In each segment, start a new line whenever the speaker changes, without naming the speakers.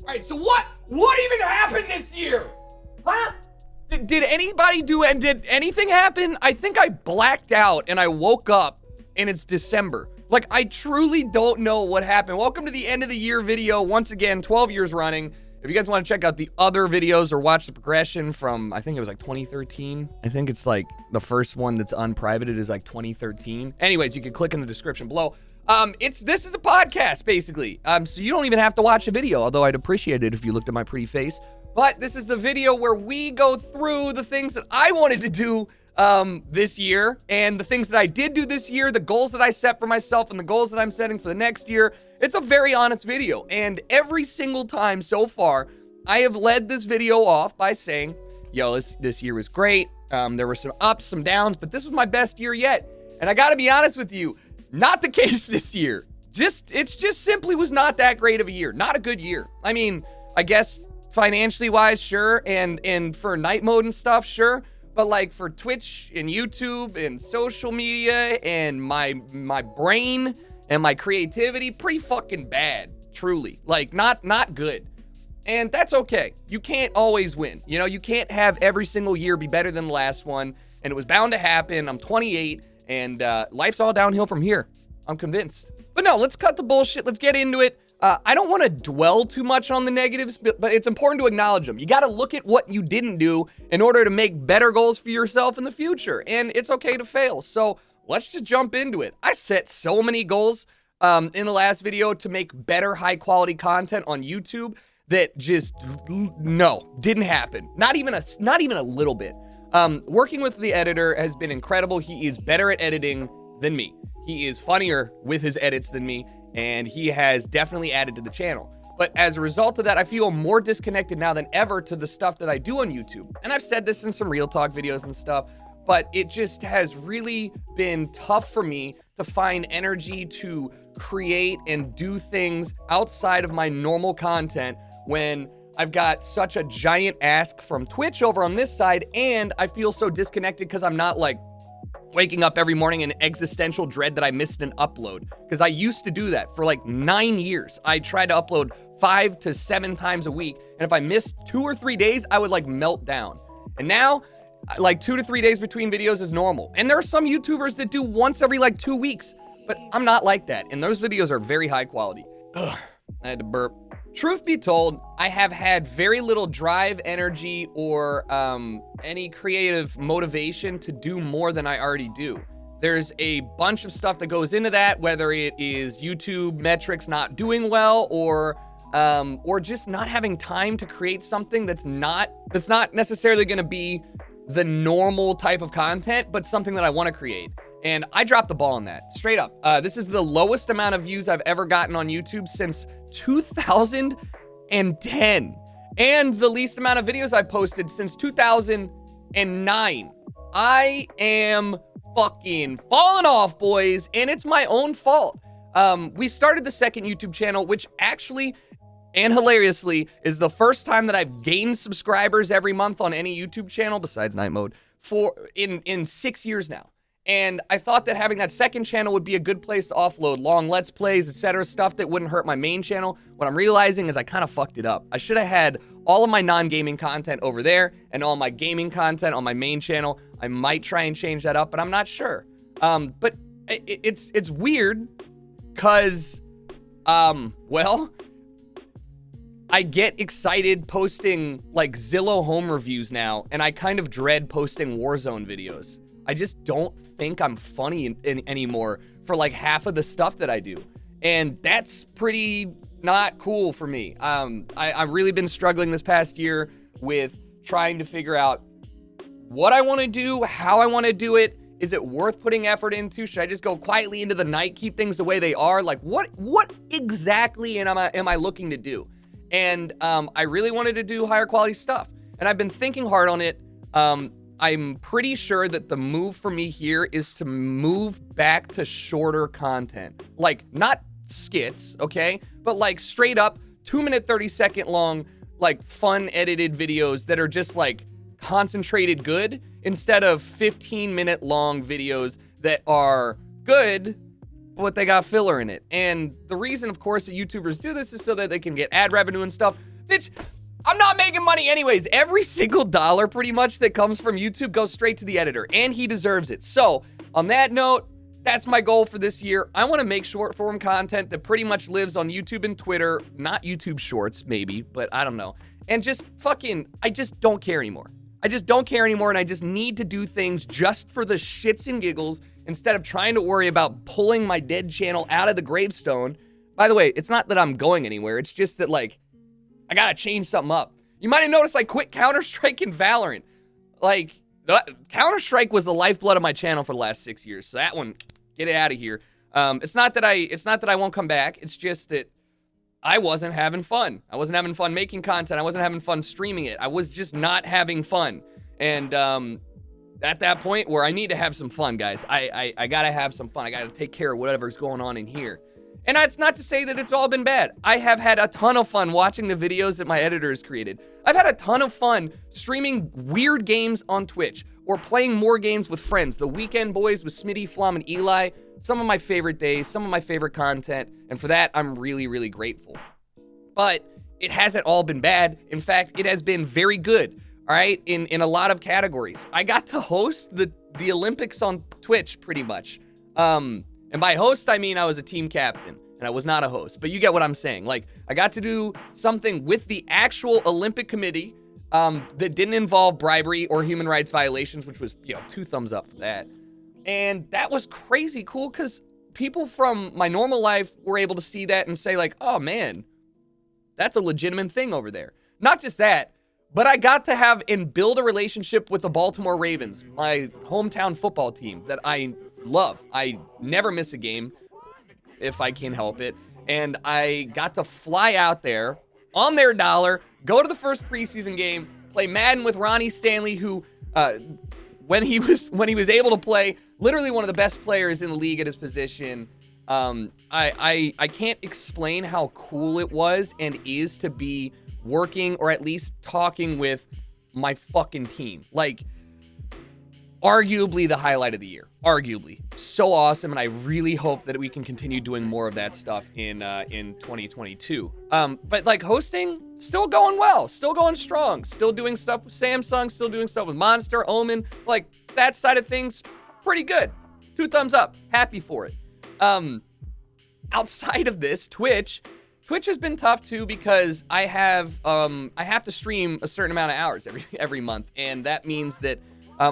All right, so what even happened this year? Huh? Did anything happen? I think I blacked out and I woke up and it's December. Like, I truly don't know what happened. Welcome to the end of the year video. Once again, 12 years running. If you guys want to check out the other videos or watch the progression from, I think it was like 2013. I think it's like the first one that's unprivated is like 2013. Anyways, you can click in the description below. This is a podcast basically. So you don't even have to watch a video, although I'd appreciate it if you looked at my pretty face. But this is the video where we go through the things that I wanted to do this year, and the things that I did do this year, the goals that I set for myself, and the goals that I'm setting for the next year. It's a very honest video, and every single time so far, I have led this video off by saying, yo, this year was great. There were some ups, some downs, but this was my best year yet. And I gotta be honest with you, not the case this year. It's just simply was not that great of a year. Not a good year. I mean, I guess financially wise, sure, and for night mode and stuff, sure. But like for Twitch and YouTube and social media and my brain and my creativity, pretty fucking bad, truly. Like not good. And that's okay. You can't always win. You know, you can't have every single year be better than the last one. And it was bound to happen. I'm 28 and life's all downhill from here. I'm convinced. But no, let's cut the bullshit. Let's get into it. I don't want to dwell too much on the negatives, but it's important to acknowledge them. You got to look at what you didn't do in order to make better goals for yourself in the future. And it's okay to fail. So let's just jump into it. I set so many goals in the last video to make better high quality content on YouTube that just, no, didn't happen. Not even a little bit. Working with the editor has been incredible. He is better at editing than me. He is funnier with his edits than me, and he has definitely added to the channel. But as a result of that, I feel more disconnected now than ever to the stuff that I do on YouTube. And I've said this in some Real Talk videos and stuff, but it just has really been tough for me to find energy to create and do things outside of my normal content when I've got such a giant ask from Twitch over on this side, and I feel so disconnected because I'm not like waking up every morning in existential dread that I missed an upload. Because I used to do that for like 9 years. I tried to upload 5 to 7 times a week. And if I missed 2 or 3 days, I would like melt down. And now, like 2 to 3 days between videos is normal. And there are some YouTubers that do once every like 2 weeks. But I'm not like that. And those videos are very high quality. Ugh, I had to burp. Truth be told, I have had very little drive, energy, or any creative motivation to do more than I already do. There's a bunch of stuff that goes into that, whether it is YouTube metrics not doing well, or just not having time to create something that's not necessarily going to be the normal type of content, but something that I want to create. And I dropped the ball on that, straight up. This is the lowest amount of views I've ever gotten on YouTube since 2010. And the least amount of videos I've posted since 2009. I am fucking falling off, boys, and it's my own fault. We started the second YouTube channel, which actually, and hilariously, is the first time that I've gained subscribers every month on any YouTube channel, besides night mode, in 6 years now. And I thought that having that second channel would be a good place to offload long Let's Plays, etc., stuff that wouldn't hurt my main channel. What I'm realizing is I kind of fucked it up. I should have had all of my non-gaming content over there and all my gaming content on my main channel. I might try and change that up, but I'm not sure. But it's weird because, well, I get excited posting like Zillow home reviews now, and I kind of dread posting Warzone videos. I just don't think I'm funny anymore for like half of the stuff that I do. And that's pretty not cool for me. I've really been struggling this past year with trying to figure out what I want to do, how I want to do it. Is it worth putting effort into? Should I just go quietly into the night, keep things the way they are? Like what exactly am I looking to do? And I really wanted to do higher quality stuff. And I've been thinking hard on it. I'm pretty sure that the move for me here is to move back to shorter content. Like, not skits, okay? But like straight up 2-minute, 30-second long, like fun edited videos that are just like concentrated good instead of 15-minute long videos that are good, but they got filler in it. And the reason, of course, that YouTubers do this is so that they can get ad revenue and stuff. Bitch, I'm not making money anyways. Every single dollar pretty much that comes from YouTube goes straight to the editor, and he deserves it. So on that note, that's my goal for this year. I want to make short form content that pretty much lives on YouTube and Twitter, not YouTube Shorts maybe, but I don't know. And just I just don't care anymore. I just don't care anymore, and I just need to do things just for the shits and giggles instead of trying to worry about pulling my dead channel out of the gravestone. By the way, it's not that I'm going anywhere. It's just that, like, I gotta change something up. You might have noticed I quit Counter-Strike and Valorant. Like, Counter-Strike was the lifeblood of my channel for the last 6 years, so that one, get it out of here. It's not that I won't come back. It's just that I wasn't having fun. I wasn't having fun making content. I wasn't having fun streaming it. I was just not having fun. And at that point where I need to have some fun, guys, I gotta have some fun. I gotta take care of whatever's going on in here. And that's not to say that it's all been bad. I have had a ton of fun watching the videos that my editor has created. I've had a ton of fun streaming weird games on Twitch or playing more games with friends. The Weekend Boys with Smitty, Flom, and Eli. Some of my favorite days, some of my favorite content. And for that, I'm really, really grateful. But it hasn't all been bad. In fact, it has been very good, all right, in a lot of categories. I got to host the Olympics on Twitch pretty much. And by host, I mean I was a team captain, and I was not a host. But you get what I'm saying. Like, I got to do something with the actual Olympic Committee that didn't involve bribery or human rights violations, which was, 2 thumbs up for that. And that was crazy cool because people from my normal life were able to see that and say, like, oh, man, that's a legitimate thing over there. Not just that, but I got to have and build a relationship with the Baltimore Ravens, my hometown football team that I love. I never miss a game if I can help it. And I got to fly out there on their dollar, go to the first preseason game, play Madden with Ronnie Stanley, who, when he was able to play, literally one of the best players in the league at his position. I can't explain how cool it was and is to be working or at least talking with my fucking team. Like, arguably the highlight of the year. Arguably. So awesome, and I really hope that we can continue doing more of that stuff in 2022. But, like, hosting, still going well. Still going strong. Still doing stuff with Samsung. Still doing stuff with Monster, Omen. Like, that side of things, pretty good. 2 thumbs up. Happy for it. Outside of this, Twitch has been tough too because I have to stream a certain amount of hours every month, and that means that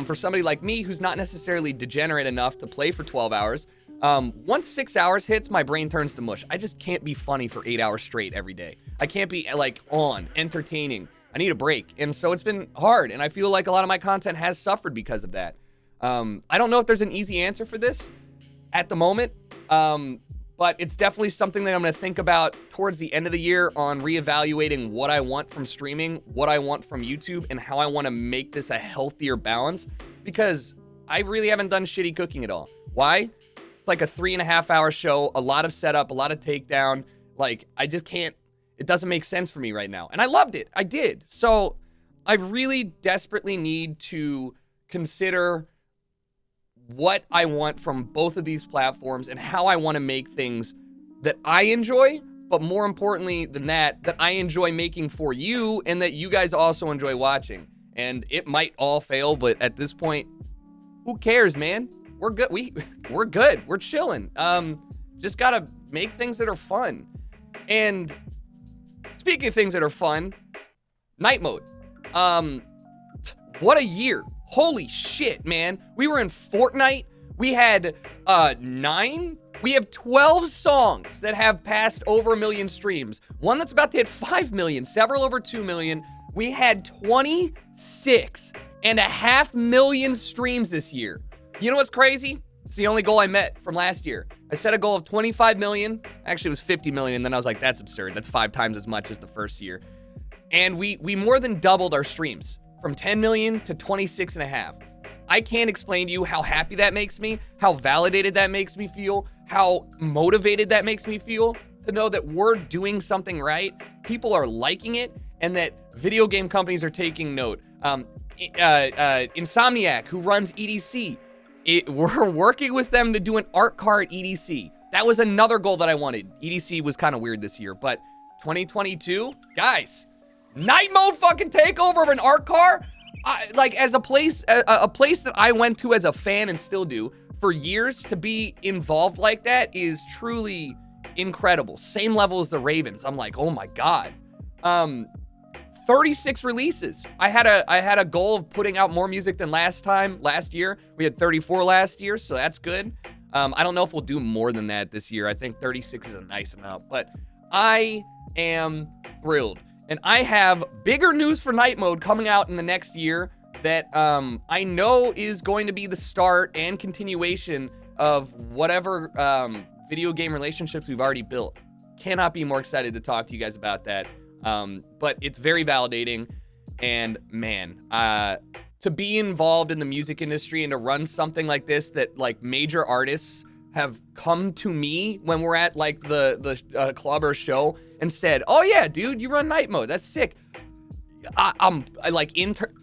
for somebody like me who's not necessarily degenerate enough to play for 12 hours, once 6 hours hits, my brain turns to mush. I just can't be funny for 8 hours straight every day. I can't be like entertaining. I need a break, and so it's been hard, and I feel like a lot of my content has suffered because of that. I don't know if there's an easy answer for this at the moment. But it's definitely something that I'm going to think about towards the end of the year on reevaluating what I want from streaming, what I want from YouTube, and how I want to make this a healthier balance, because I really haven't done shitty cooking at all. Why? It's like a 3.5-hour show, a lot of setup, a lot of takedown. Like, I just can't, it doesn't make sense for me right now. And I loved it. I did. So I really desperately need to consider what I want from both of these platforms and how I want to make things that I enjoy, but more importantly than that I enjoy making for you and that you guys also enjoy watching. And it might all fail, but at this point, who cares, man? We're good. We're good. We're chilling. Just gotta make things that are fun. And speaking of things that are fun, night mode. What a year. Holy shit, man. We were in Fortnite. We had 9. We have 12 songs that have passed over 1 million streams. One that's about to hit 5 million, several over 2 million. We had 26.5 million streams this year. You know what's crazy? It's the only goal I met from last year. I set a goal of 25 million. Actually, it was 50 million. And then I was like, that's absurd. That's 5 times as much as the first year. And we more than doubled our streams. From 10 million to 26.5. I can't explain to you how happy that makes me, how validated that makes me feel, how motivated that makes me feel to know that we're doing something right, people are liking it, and that video game companies are taking note. Insomniac, who runs EDC, we're working with them to do an art car at EDC. That was another goal that I wanted. EDC was kind of weird this year, but 2022, guys, Night mode fucking takeover of an art car? Like, as a place that I went to as a fan and still do for years, to be involved like that is truly incredible. Same level as the Ravens. I'm like, oh my God. 36 releases. I had a goal of putting out more music than last year. We had 34 last year, so that's good. I don't know if we'll do more than that this year. I think 36 is a nice amount, but I am thrilled. And I have bigger news for Night Mode coming out in the next year that I know is going to be the start and continuation of whatever video game relationships we've already built. Cannot be more excited to talk to you guys about that. But it's very validating, and man, to be involved in the music industry and to run something like this that like major artists have come to me when we're at like the club or show and said, oh yeah, dude, you run Night Mode. That's sick. I like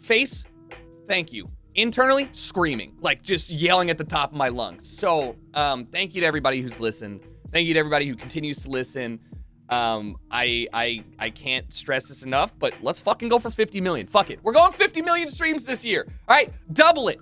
face, thank you. Internally, screaming, like just yelling at the top of my lungs. So thank you to everybody who's listened. Thank you to everybody who continues to listen. I can't stress this enough, but let's fucking go for 50 million. Fuck it. We're going 50 million streams this year. All right, double it.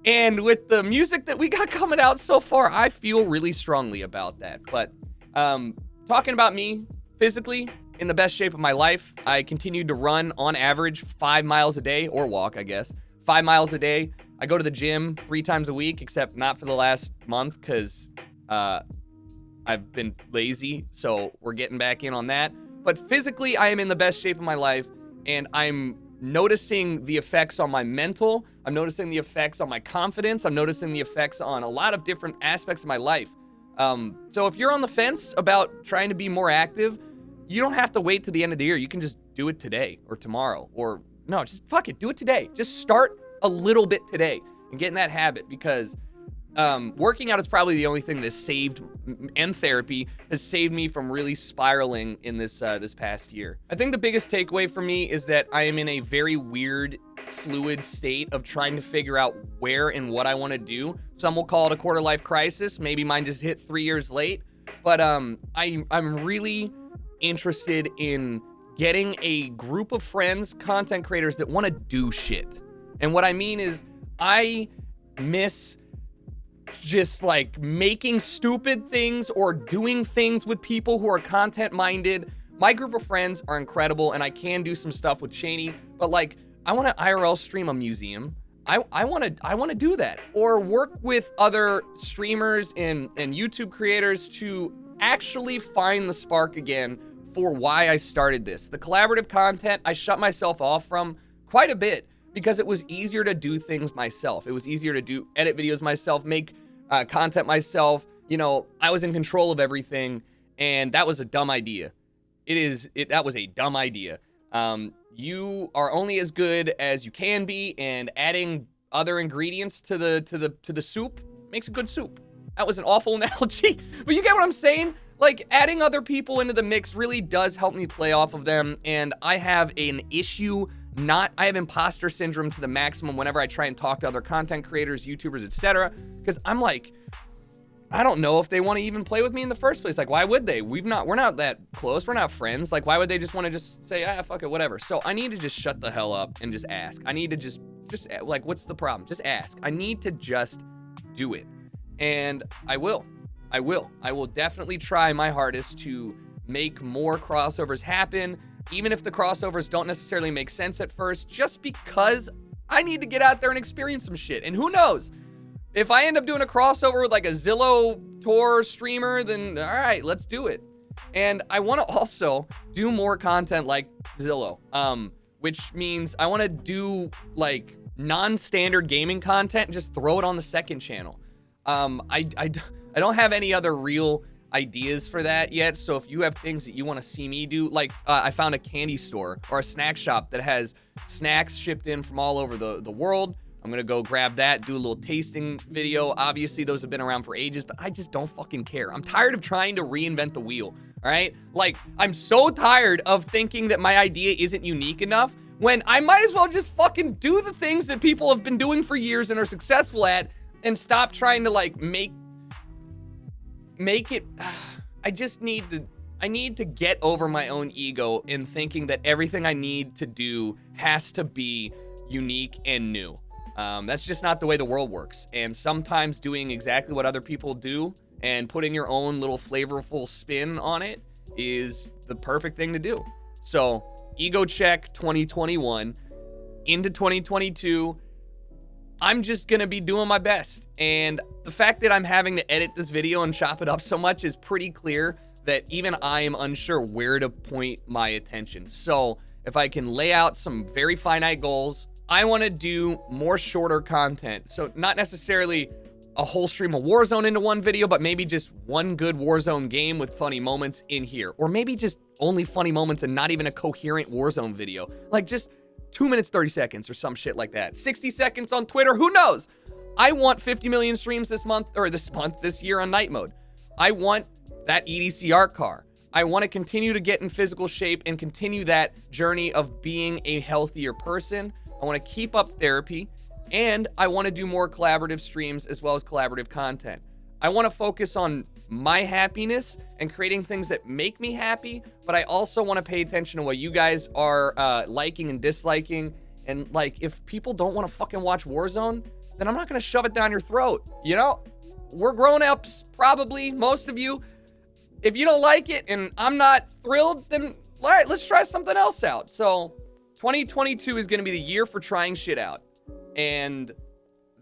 And with the music that we got coming out so far, I feel really strongly about that. But talking about me physically in the best shape of my life, I continued to run on average 5 miles a day, or walk, I guess. 5 miles a day. I go to the gym 3 times a week, except not for the last month because I've been lazy, so we're getting back in on that. But physically, I am in the best shape of my life, and I'm noticing the effects on my mental. I'm noticing the effects on my confidence. I'm noticing the effects on a lot of different aspects of my life. So if you're on the fence about trying to be more active, you don't have to wait to the end of the year. You can just do it today or tomorrow, or no, just fuck it, do it today. Just start a little bit today and get in that habit, because working out is probably the only thing that has saved, and therapy has saved me from really spiraling in this past year. I think the biggest takeaway for me is that I am in a very weird, fluid state of trying to figure out where and what I want to do. Some will call it a quarter life crisis. Maybe mine just hit 3 years late. But I'm really interested in getting a group of friends, content creators that want to do shit. And what I mean is, I miss just like making stupid things or doing things with people who are content minded. My group of friends are incredible, and I can do some stuff with Cheney, but like, I want to IRL stream a museum. I want to do that, or work with other streamers and YouTube creators to actually find the spark again for why I started this. The collaborative content, I shut myself off from quite a bit because it was easier to do things myself. It was easier to edit videos myself, make content myself. You know, I was in control of everything, and that was a dumb idea. That was a dumb idea. You are only as good as you can be, and adding other ingredients to the soup makes a good soup. That was an awful analogy, but you get what I'm saying? Like, adding other people into the mix really does help me play off of them, and I have an issue. I have imposter syndrome to the maximum whenever I try and talk to other content creators, YouTubers, etc. Because I'm like, I don't know if they want to even play with me in the first place. Like, why would they? We're not that close. We're not friends. Like, why would they just want to just say, fuck it, whatever. So I need to just shut the hell up and just ask. I need to just like, what's the problem? Just ask. I need to just do it. And I will. I will definitely try my hardest to make more crossovers happen, even if the crossovers don't necessarily make sense at first, just because I need to get out there and experience some shit. And who knows? If I end up doing a crossover with like a Zillow tour streamer, then all right, let's do it. And I want to also do more content like Zillow, which means I want to do like non-standard gaming content and just throw it on the second channel. I don't have any other real ideas for that yet, so if you have things that you want to see me do, like I found a candy store or a snack shop that has snacks shipped in from all over the world. I'm gonna go grab that, do a little tasting video. Obviously, those have been around for ages, but I just don't fucking care. I'm tired of trying to reinvent the wheel, all right? Like, I'm so tired of thinking that my idea isn't unique enough when I might as well just fucking do the things that people have been doing for years and are successful at, and stop trying to like make it. I just need to I need to get over my own ego in thinking that everything I need to do has to be unique and new. That's just not the way the world works. And sometimes doing exactly what other people do and putting your own little flavorful spin on it is the perfect thing to do. So, ego check 2021 into 2022. I'm just gonna be doing my best. And the fact that I'm having to edit this video and chop it up so much is pretty clear that even I am unsure where to point my attention. So if I can lay out some very finite goals, I wanna do more shorter content. So not necessarily a whole stream of Warzone into one video, but maybe just one good Warzone game with funny moments in here. Or maybe just only funny moments and not even a coherent Warzone video. Like just 2 minutes, 30 seconds or some shit like that. 60 seconds on Twitter, who knows? I want 50 million streams this year on night mode. I want that EDC art car. I want to continue to get in physical shape and continue that journey of being a healthier person. I want to keep up therapy, and I want to do more collaborative streams as well as collaborative content. I want to focus on my happiness and creating things that make me happy, but I also want to pay attention to what you guys are liking and disliking. And like, if people don't want to fucking watch Warzone, then I'm not going to shove it down your throat. You know, we're grown-ups, probably, most of you. If you don't like it and I'm not thrilled, then all right, let's try something else out. So 2022 is going to be the year for trying shit out. And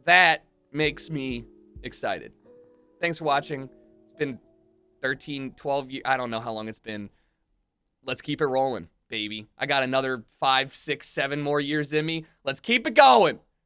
that makes me excited. Thanks for watching. It's been 13, 12 years. I don't know how long it's been. Let's keep it rolling, baby. I got another 5, 6, 7 more years in me. Let's keep it going.